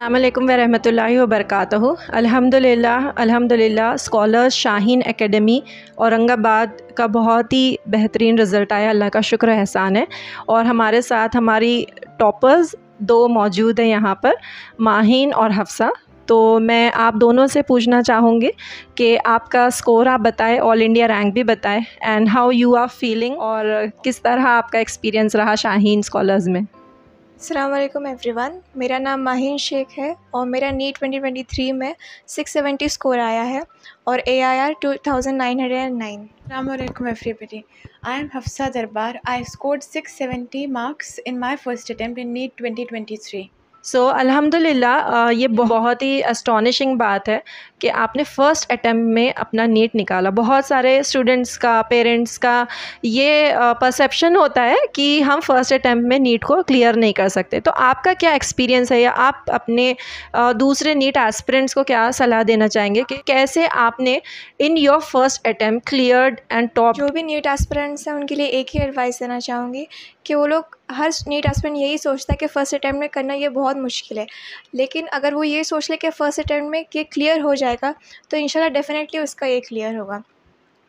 अस्सलामुअलैकुम वरहमतुल्लाहि वबरकातुहू। अल्हम्दुलिल्लाह स्कॉलर्स शाहीन एकेडमी औरंगाबाद का बहुत ही बेहतरीन रिज़ल्ट आया, अल्लाह का शुक्र एहसान है। और हमारे साथ हमारी टॉपर्स दो मौजूद हैं यहाँ पर, माहीन और हफ्सा। तो मैं आप दोनों से पूछना चाहूँगी कि आपका स्कोर आप बताएं, ऑल इंडिया रैंक भी बताएं, and how you are feeling, और किस तरह आपका एक्सपीरियंस रहा शाहीन स्कॉलर्स में। अस्सलाम वालेकुम एवरीवन, मेरा नाम माहीन शेख है और मेरा नीट 2023 में 670 स्कोर आया है और AIR 2909। Assalamualaikum everybody. I am Hafsa Darbar. I scored 670 marks in my first attempt in NEET 2023. अल्हम्दुलिल्लाह ये बहुत ही अस्टॉनिशिंग बात है कि आपने फ़र्स्ट अटैम्प्ट में अपना नीट निकाला। बहुत सारे स्टूडेंट्स का, पेरेंट्स का ये परसेप्शन होता है कि हम फ़र्स्ट अटैम्प्ट में नीट को क्लियर नहीं कर सकते। तो आपका क्या एक्सपीरियंस है, या आप अपने दूसरे नीट एस्पिरेंट्स को क्या सलाह देना चाहेंगे कि कैसे आपने in your first attempt cleared and top. जो भी नीट एस्पिरेंट्स हैं उनके लिए एक ही एडवाइस देना चाहूँगी कि वो लोग, हर नीट एस्पिरेंट यही सोचता है कि फ़र्स्ट अटैम्प्ट में करना ये बहुत मुश्किल है, लेकिन अगर वो ये सोच ले कि फ़र्स्ट अटैम्प्ट में ये क्लियर हो जाएगा तो इंशाल्लाह डेफिनेटली उसका ये क्लियर होगा।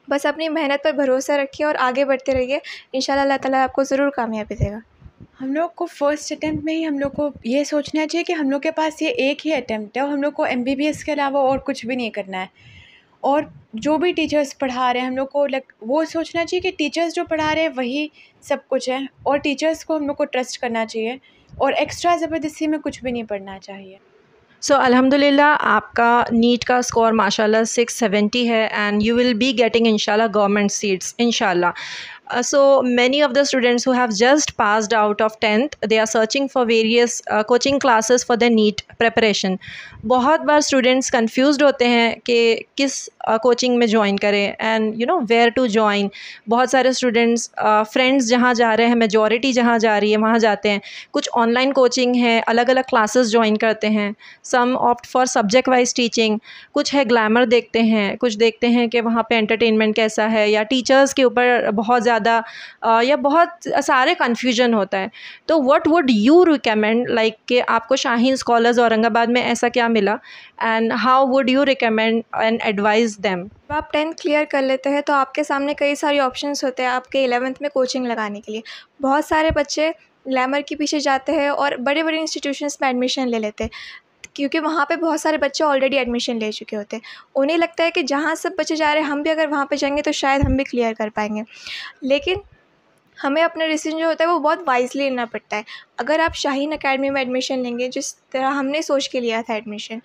बस अपनी मेहनत पर भरोसा रखिए और आगे बढ़ते रहिए, इंशाल्लाह अल्लाह ताला आपको ज़रूर कामयाबी देगा। हम लोग को फर्स्ट अटैम्प्ट में ही हम लोग को ये सोचना चाहिए कि हम लोग के पास ये एक ही अटैम्प्ट है और हम लोग को MBBS के अलावा और कुछ भी नहीं करना है। और जो भी टीचर्स पढ़ा रहे हैं हम लोग को वो सोचना चाहिए कि टीचर्स जो पढ़ा रहे हैं वही सब कुछ है, और टीचर्स को हम लोग को ट्रस्ट करना चाहिए और एक्स्ट्रा ज़बरदस्ती में कुछ भी नहीं पढ़ना चाहिए। अल्हम्दुलिल्लाह आपका नीट का स्कोर माशाल्लाह 670 है, and you will be getting इंशाल्लाह गवर्नमेंट सीट्स इंशाल्लाह. So many of the students who have just passed out of 10th, they are searching for various coaching classes for their NEET preparation. बहुत बार students confused होते हैं कि किस coaching में join करें, and where to join. बहुत सारे students friends जहाँ जा रहे हैं, मेजॉरिटी जहाँ जा रही है वहाँ जाते हैं। कुछ ऑनलाइन कोचिंग है, अलग अलग क्लासेस ज्वाइन करते हैं। Some opt for subject wise teaching, कुछ है ग्लैमर देखते हैं, कुछ देखते हैं कि वहाँ पे एंटरटेनमेंट कैसा है, या टीचर्स के ऊपर बहुत ज़्यादा या बहुत सारे कन्फ्यूजन होता है। तो what would you recommend, like कि आपको शाहीन स्कॉलर्स औरंगाबाद में ऐसा क्या मिला, and how would you recommend and advise them. जब आप 10th क्लियर कर लेते हैं तो आपके सामने कई सारे ऑप्शंस होते हैं आपके 11th में कोचिंग लगाने के लिए। बहुत सारे बच्चे ग्लैमर के पीछे जाते हैं और बड़े बड़े इंस्टीट्यूशंस में एडमिशन ले लेते हैं, क्योंकि वहाँ पे बहुत सारे बच्चे ऑलरेडी एडमिशन ले चुके होते हैं। उन्हें लगता है कि जहाँ सब बच्चे जा रहे हैं हम भी अगर वहाँ पे जाएंगे तो शायद हम भी क्लियर कर पाएंगे, लेकिन हमें अपना डिसीजन जो होता है वो बहुत वाइजली लेना पड़ता है। अगर आप शाहीन एकेडमी में एडमिशन लेंगे जिस तरह हमने सोच के लिया था एडमिशन,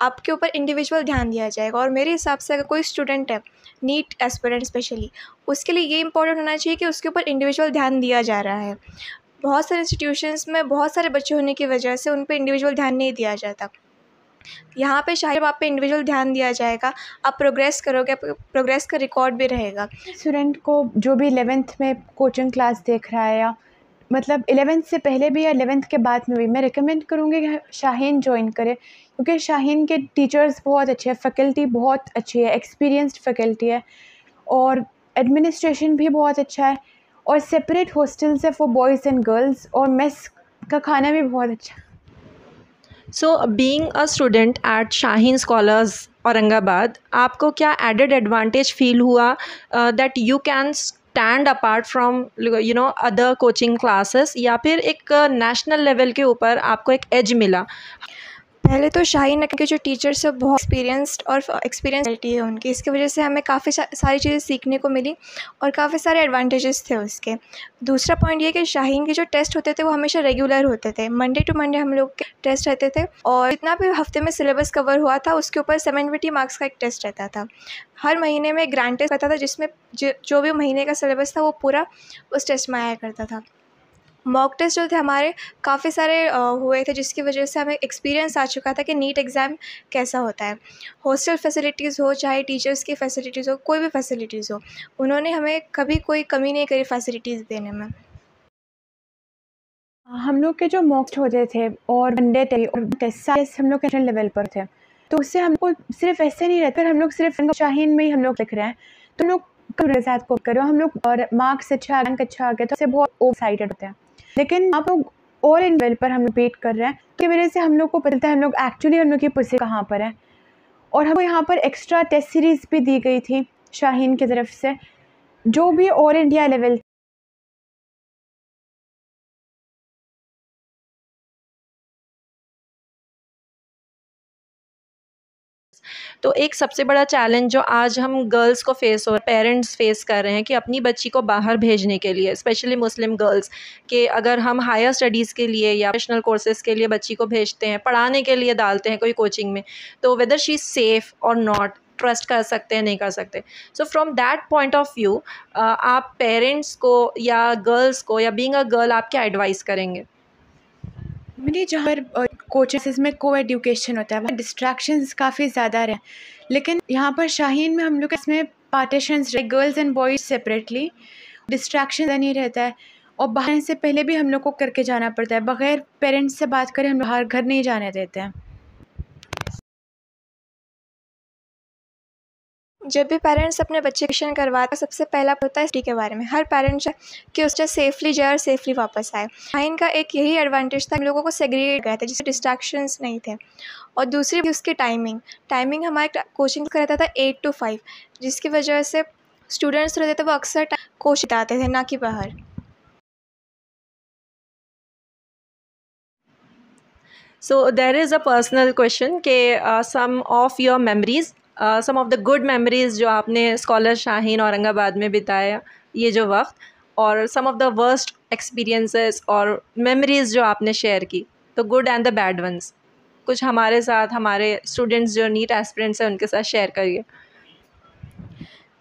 आपके ऊपर इंडिविजुअल ध्यान दिया जाएगा। और मेरे हिसाब से अगर कोई स्टूडेंट है नीट एस्पिरेंट स्पेशली, उसके लिए ये इंपॉर्टेंट होना चाहिए कि उसके ऊपर इंडिविजुअल ध्यान दिया जा रहा है। बहुत सारे इंस्टीट्यूशंस में बहुत सारे बच्चे होने की वजह से उन पर इंडिविजुअल ध्यान नहीं दिया जाता। यहाँ पे शायद आप पे इंडिविजुअल ध्यान दिया जाएगा, आप प्रोग्रेस करोगे, प्रोग्रेस का रिकॉर्ड भी रहेगा। स्टूडेंट को जो भी 11th में कोचिंग क्लास देख रहा है, या मतलब 11th से पहले भी या 11th के बाद में भी, मैं रिकमेंड करूँगी कि शाहीन ज्वाइन करें, क्योंकि शाहीन के टीचर्स बहुत अच्छे हैं, फैकल्टी बहुत अच्छी है, एक्सपीरियंस्ड फैकल्टी है, और एडमिनिस्ट्रेशन भी बहुत अच्छा है, और सेपरेट हॉस्टल्स है फॉर बॉयज़ एंड गर्ल्स, और मेस का खाना भी बहुत अच्छा है। So being a student at Shaheen scholars Aurangabad, आपको क्या एडेड एडवांटेज फील हुआ that you can stand apart from other coaching classes, या फिर एक नेशनल लेवल के ऊपर आपको एक एज मिला? पहले तो शाहीन के जो टीचर्स हैं बहुत एक्सपीरियंस्ड और एक्सपीरियंस है उनकी, इसकी वजह से हमें काफ़ी सारी चीज़ें सीखने को मिली और काफ़ी सारे एडवांटेजेस थे उसके। दूसरा पॉइंट ये कि शाहीन के जो टेस्ट होते थे वो हमेशा रेगुलर होते थे, मंडे टू मंडे हम लोग के टेस्ट रहते थे, और जितना भी हफ्ते में सिलेबस कवर हुआ था उसके ऊपर 70 मार्क्स का एक टेस्ट रहता था। हर महीने में ग्रांड टेस्ट रहता था जिसमें जो भी महीने का सिलेबस था वो पूरा उस टेस्ट में आया करता था। मॉक टेस्ट जो थे हमारे काफ़ी सारे हुए थे, जिसकी वजह से हमें एक्सपीरियंस आ चुका था कि नीट एग्ज़ाम कैसा होता है। हॉस्टल फैसिलिटीज़ हो, चाहे टीचर्स की फ़ैसिलिटीज़ हो, कोई भी फैसिलिटीज़ हो, उन्होंने हमें कभी कोई कमी नहीं करी फैसिलिटीज़ देने में। हम लोग के जो मॉक्स होते थे और वनडे और टेस्ट सारे हम लोग नेशनल लेवल पर थे, तो उससे हमको सिर्फ ऐसे नहीं रहता, हम लोग सिर्फ शाहीन में ही हम लोग लिख रहे हैं, तो हम लोग साथ को करो हम लोग, और मार्क्स अच्छा, रैंक अच्छा आ गया तो उससे बहुत ओवर एक्साइटेड होते हैं। लेकिन आप लोग और इन लेवल पर हम लोग वेट कर रहे हैं, तो वजह से हम लोग को पता है हम लोग एक्चुअली हम लोग की पोजीशन कहाँ पर है। और हमको यहाँ पर एक्स्ट्रा टेस्ट सीरीज़ भी दी गई थी शाहीन की तरफ से, जो भी ऑल इंडिया लेवल। तो एक सबसे बड़ा चैलेंज जो आज हम गर्ल्स को फेस हो पेरेंट्स फेस कर रहे हैं कि अपनी बच्ची को बाहर भेजने के लिए, स्पेशली मुस्लिम गर्ल्स, कि अगर हम हायर स्टडीज़ के लिए या प्रोफेशनल कोर्सेज़ के लिए बच्ची को भेजते हैं, पढ़ाने के लिए डालते हैं कोई कोचिंग में, तो वेदर शी इज़ सेफ़ और नॉट, ट्रस्ट कर सकते हैं नहीं कर सकते। So from that point of view आप पेरेंट्स को या गर्ल्स को या बीइंग अ गर्ल आप क्या एडवाइस करेंगे? मेरी जहाँ पर कोचेस में को एजुकेशन होता है वहाँ डिस्ट्रैक्शंस काफ़ी ज़्यादा रहे, लेकिन यहाँ पर शाहीन में हम लोग इसमें पार्टीशंस रहे, girls and boys separately, distraction नहीं रहता है। और बाहर से पहले भी हम लोग को करके जाना पड़ता है, बग़ैर पेरेंट्स से बात करें हम लोग बाहर घर नहीं जाने देते हैं। जब भी पेरेंट्स अपने बच्चे का एडमिशन करवाते हैं, सबसे पहला होता है स्टडी के बारे में। हर पेरेंट्स चाहे कि उससे सेफली जाए और सेफली वापस आए। शाहीन का एक यही एडवांटेज था, हम लोगों को सेग्रीगेट गए थे जिससे डिस्ट्रैक्शंस नहीं थे। और दूसरी उसकी टाइमिंग हमारे कोचिंग का रहता था 8 to 5, जिसकी वजह से स्टूडेंट्स रहते थे वो अक्सर कोचिंग बिताते थे, ना कि बाहर। So there is a personal question कि some of your memories, some of the good memories जो आपने स्कॉलर शाहीन औरंगाबाद में बिताया ये जो वक्त, और some of the worst experiences और memories जो आपने शेयर की, तो good and the bad ones, कुछ हमारे साथ, हमारे स्टूडेंट्स जो नीट एस्पिरेंट्स हैं उनके साथ शेयर करिए।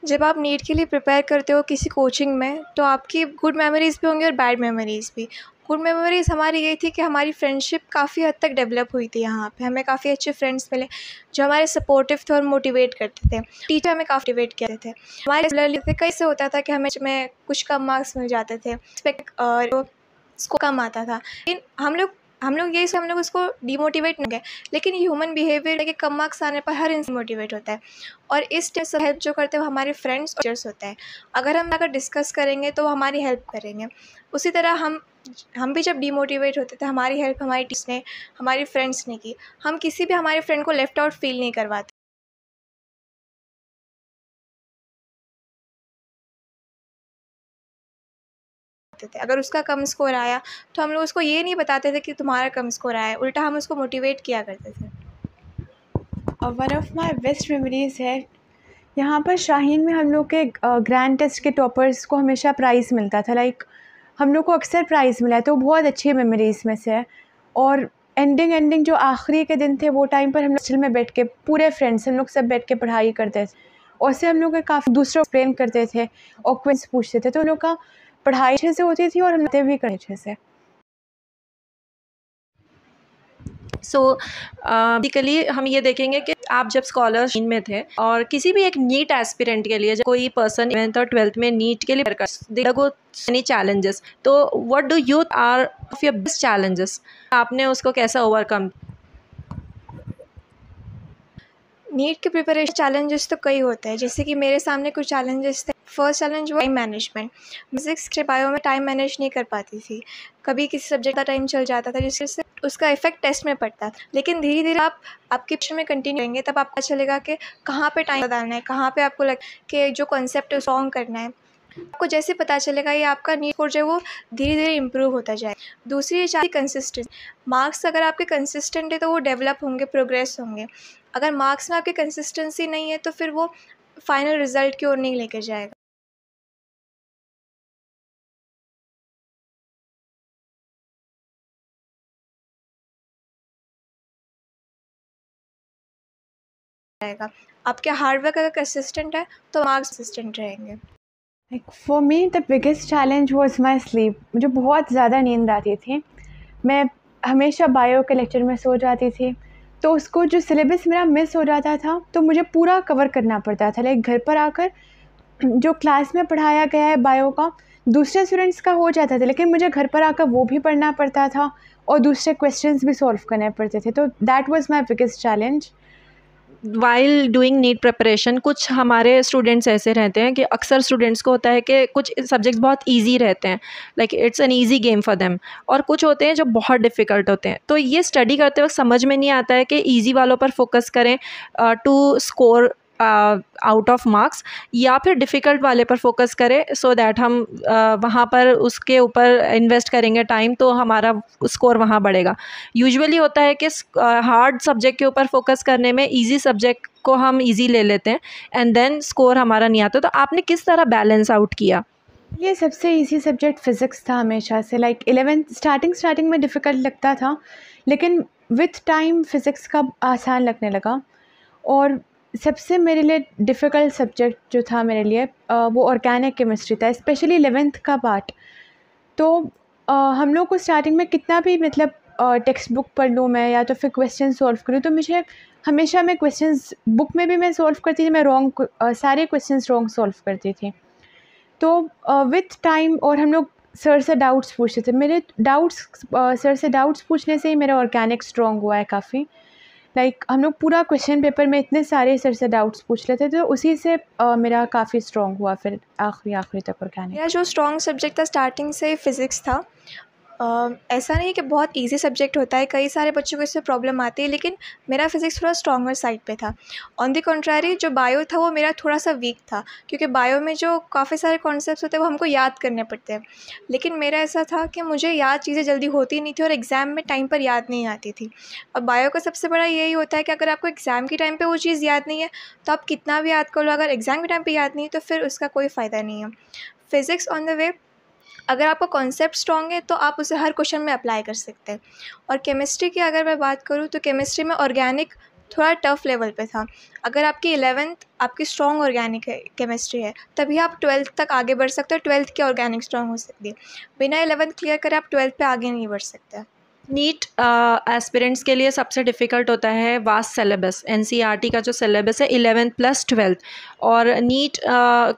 जब आप नीट के लिए प्रिपेयर करते हो किसी कोचिंग में, तो आपकी गुड मेमोरीज़ भी होंगी और बैड मेमोरीज़ भी। गुड मेमोरीज़ हमारी यही थी कि हमारी फ्रेंडशिप काफ़ी हद तक डेवलप हुई थी यहाँ पे। हमें काफ़ी अच्छे फ्रेंड्स मिले जो हमारे सपोर्टिव थे और मोटिवेट करते थे। टीचर हमें काफ़ी मोटिवेट करते थे। हमारे कैसे होता था कि हमें में कुछ कम मार्क्स मिल जाते थे और स्कोर कम आता था, लेकिन हम लोग उसको डिमोटिवेट नहीं गए, लेकिन ह्यूमन बिहेवियर है कि कम मार्क्स आने पर हर इंसान मोटिवेट होता है। और इस टाइप से हेल्प जो करते हैं वो हमारे फ्रेंड्स और टीचर्स होते हैं। अगर हम अगर डिस्कस करेंगे तो वो हमारी हेल्प करेंगे। उसी तरह हम भी जब डिमोटिवेट होते थे, हमारी हेल्प हमारी टीचर्स ने, हमारी फ्रेंड्स ने की। हम किसी भी हमारे फ्रेंड को लेफ्ट आउट फील नहीं करवाते थे। अगर उसका कम स्कोर आया तो हम लोग उसको ये नहीं बताते थे कि तुम्हारा कम स्कोर आया है, उल्टा हम उसको मोटिवेट किया करते थे। और one of my best memories है यहाँ पर शाहीन में हम लोग के ग्रैंड टेस्ट के टॉपर्स को हमेशा प्राइज़ मिलता था। लाइक हम लोग को अक्सर प्राइज़ मिला है, तो बहुत अच्छी मेमोरीज़ में से है। और एंडिंग जो आखिरी के दिन थे वो टाइम पर हम लोग हॉस्टल में बैठ के पूरे फ्रेंड्स हम लोग सब बैठ के पढ़ाई करते थे, और उससे हम लोग काफ़ी दूसरों एक्सप्लेन करते थे और क्वेश्चन पूछते थे, तो उन लोग का पढ़ाई अच्छे से होती थी और हम भी करते अच्छे से। सो बेसिकली हम ये देखेंगे कि आप जब स्कॉलर में थे और किसी भी एक नीट एस्पिरेंट के लिए, जब कोई पर्सन 11th और 12th में नीट के लिए गो एनी चैलेंजेस, तो what do you are of your best challenges, आपने उसको कैसा ओवरकम? नीट के प्रिपरेशन चैलेंजेस तो कई होते हैं, जैसे कि मेरे सामने कुछ चैलेंजेस थे। फर्स्ट चैलेंज हुआ टाइम मैनेजमेंट। फिजिक्स के बायो में टाइम मैनेज नहीं कर पाती थी, कभी किसी सब्जेक्ट का टाइम चल जाता था जिससे उसका इफेक्ट टेस्ट में पड़ता था। लेकिन धीरे धीरे आप आपके ऑप्शन में कंटिन्यू करेंगे तब आपको चलेगा कि कहाँ पे टाइम डालना है, कहाँ पे आपको कि जो कॉन्सेप्ट है सॉन्ग करना है। आपको जैसे पता चलेगा ये आपका नीट स्कोर जो है वो धीरे धीरे इम्प्रूव होता जाए। दूसरी चीज़ कंसिस्टेंट। मार्क्स अगर आपके कंसिस्टेंट है तो वो डेवलप होंगे, प्रोग्रेस होंगे। अगर मार्क्स में आपकी कंसिस्टेंसी नहीं है तो फिर वो फाइनल रिजल्ट की ओर नहीं लेकर जाएगा। आपके हार्डवर्क अगर कंसिस्टेंट है तो मार्क्स कंसिस्टेंट रहेंगे। Like for me the biggest challenge was my sleep. मुझे बहुत ज़्यादा नींद आती थी, मैं हमेशा बायो के लेक्चर में सो जाती थी, तो उसको जो सिलेबस मेरा मिस हो जाता था तो मुझे पूरा कवर करना पड़ता था। लाइक घर पर आकर जो क्लास में पढ़ाया गया है बायो का दूसरे स्टूडेंट्स का हो जाता था, लेकिन मुझे घर पर आकर वो भी पढ़ना पड़ता था और दूसरे क्वेश्चंस भी सॉल्व करने पड़ते थे, तो that was my biggest challenge. While doing NEET preparation कुछ हमारे स्टूडेंट्स ऐसे रहते हैं कि अक्सर स्टूडेंट्स को होता है कि कुछ सब्जेक्ट्स बहुत ईजी रहते हैं, like it's an easy game for them, और कुछ होते हैं जो बहुत डिफ़िकल्ट होते हैं। तो ये स्टडी करते वक्त समझ में नहीं आता है कि ईजी वालों पर फोकस करें to score out of marks, या फिर डिफ़िकल्ट वाले पर फोकस करें सो दैट हम वहाँ पर उसके ऊपर इन्वेस्ट करेंगे टाइम तो हमारा स्कोर वहाँ बढ़ेगा। यूजुअली होता है कि हार्ड सब्जेक्ट के ऊपर फोकस करने में इजी सब्जेक्ट को हम इजी ले लेते हैं एंड देन स्कोर हमारा नहीं आता। तो आपने किस तरह बैलेंस आउट किया? ये सबसे इजी सब्जेक्ट फ़िज़िक्स था हमेशा से। लाइक 11th स्टार्टिंग में डिफ़िकल्ट लगता था, लेकिन विथ टाइम फ़िज़िक्स का आसान लगने लगा। और सबसे मेरे लिए डिफ़िकल्ट सब्जेक्ट जो था मेरे लिए वो ऑर्गेनिक केमिस्ट्री था, स्पेशली 11th का पार्ट। तो हम लोग को स्टार्टिंग में कितना भी मतलब टेक्स्ट बुक पढ़ लूँ मैं या तो फिर क्वेश्चन सॉल्व करूँ, तो मुझे हमेशा मैं क्वेश्चंस बुक में भी मैं सॉल्व करती थी, मैं सारे क्वेश्चंस रॉन्ग सॉल्व करती थी। तो विथ टाइम और हम लोग सर से डाउट्स पूछते थे। मेरे डाउट्स सर से डाउट्स पूछने से ही मेरा ऑर्गेनिक स्ट्रॉन्ग हुआ है काफ़ी। लाइक हम लोग पूरा क्वेश्चन पेपर में इतने सारे सर से डाउट्स पूछ लेते थे, तो उसी से मेरा काफ़ी स्ट्रॉन्ग हुआ फिर आखिरी तक ऑर्गेनिक। मेरा जो स्ट्रॉन्ग सब्जेक्ट था स्टार्टिंग से फ़िज़िक्स था। ऐसा नहीं है कि बहुत इजी सब्जेक्ट होता है, कई सारे बच्चों को इससे प्रॉब्लम आती है, लेकिन मेरा फ़िज़िक्स थोड़ा स्ट्रॉन्गर साइड पे था। ऑन द कंट्रारी जो बायो था वो मेरा थोड़ा सा वीक था, क्योंकि बायो में जो काफ़ी सारे कॉन्सेप्ट्स होते हैं वो हमको याद करने पड़ते हैं। लेकिन मेरा ऐसा था कि मुझे याद चीज़ें जल्दी होती नहीं थी और एग्ज़ाम में टाइम पर याद नहीं आती थी। और बायो का सबसे बड़ा यही होता है कि अगर आपको एग्ज़ाम के टाइम पर वो चीज़ याद नहीं है तो आप कितना भी याद कर लो, अगर एग्ज़ाम के टाइम पर याद नहीं है तो फिर उसका कोई फ़ायदा नहीं है। फ़िज़िक्स ऑन द वे, अगर आपका कॉन्सेप्ट स्ट्रॉन्ग है तो आप उसे हर क्वेश्चन में अप्लाई कर सकते हैं। और केमिस्ट्री की अगर मैं बात करूँ तो केमिस्ट्री में ऑर्गेनिक थोड़ा टफ लेवल पे था। अगर आपकी 11th आपकी स्ट्रॉन्ग ऑर्गेनिक है केमिस्ट्री है, तभी आप 12th तक आगे बढ़ सकते हो, 12th की ऑर्गेनिक स्ट्रॉन्ग हो सकती है। बिना 11th क्लियर करे आप 12th पे आगे नहीं बढ़ सकते। नीट एस्पिरेंट्स के लिए सबसे डिफ़िकल्ट होता है वास्ट सिलेबस। एनसीईआरटी का जो सिलेबस है 11th प्लस 12th, और नीट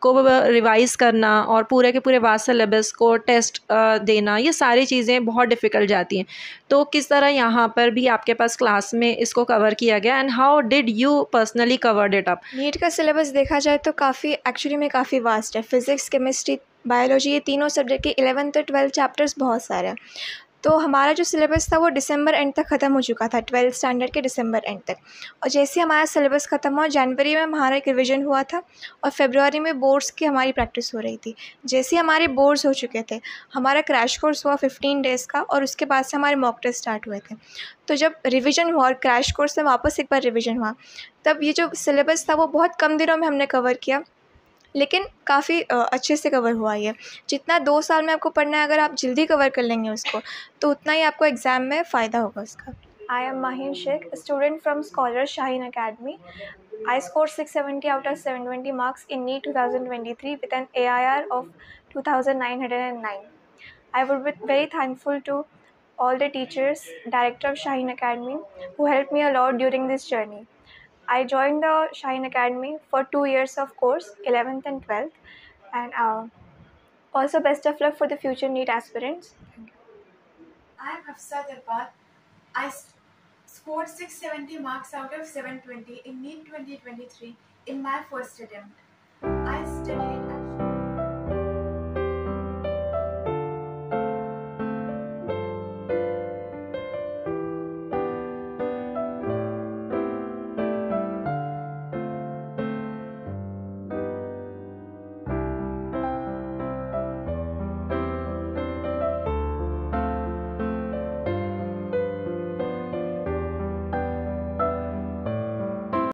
को रिवाइज़ करना और पूरे के पूरे वास्ट सिलेबस को टेस्ट देना, ये सारी चीज़ें बहुत डिफ़िकल्ट जाती हैं। तो किस तरह यहाँ पर भी आपके पास क्लास में इसको कवर किया गया and how did you personally covered it up? NEET का सिलेबस देखा जाए तो काफ़ी एक्चुअली में काफ़ी वास्ट है। फ़िज़िक्स, केमिस्ट्री, बायोलॉजी, ये तीनों सब्जेक्ट के 11th और 12th चैप्टर्स बहुत सारे हैं। तो हमारा जो सिलेबस था वो दिसंबर एंड तक ख़त्म हो चुका था, 12th स्टैंडर्ड के दिसंबर एंड तक। और जैसे ही हमारा सिलेबस ख़त्म हुआ, जनवरी में हमारा एक रिवीजन हुआ था और फरवरी में बोर्ड्स की हमारी प्रैक्टिस हो रही थी। जैसे ही हमारे बोर्ड्स हो चुके थे, हमारा क्रैश कोर्स हुआ 15 डेज़ का, और उसके बाद से हमारे मॉक टेस्ट स्टार्ट हुए थे। तो जब रिवीजन हुआ और क्रैश कोर्स से वापस एक बार रिवीजन हुआ, तब ये जो सिलेबस था वो बहुत कम दिनों में हमने कवर किया, लेकिन काफ़ी अच्छे से कवर हुआ ये। जितना 2 साल में आपको पढ़ना है, अगर आप जल्दी कवर कर लेंगे उसको, तो उतना ही आपको एग्ज़ाम में फ़ायदा होगा उसका। I am Mahin Shaikh, student from scholar Shaheen academy. I scored 670 out of 720 marks in NEET 2023 with an AIR of 2909. I would be very thankful to all the teachers, director of Shaheen Academy, who helped me a lot during this journey. I joined the Shaheen Academy for 2 years of course, 11th and 12th, and also best of luck for the future NEET aspirants. I am Hafsa Darbar. I scored 670 marks out of 720 in NEET 2023 in my first attempt.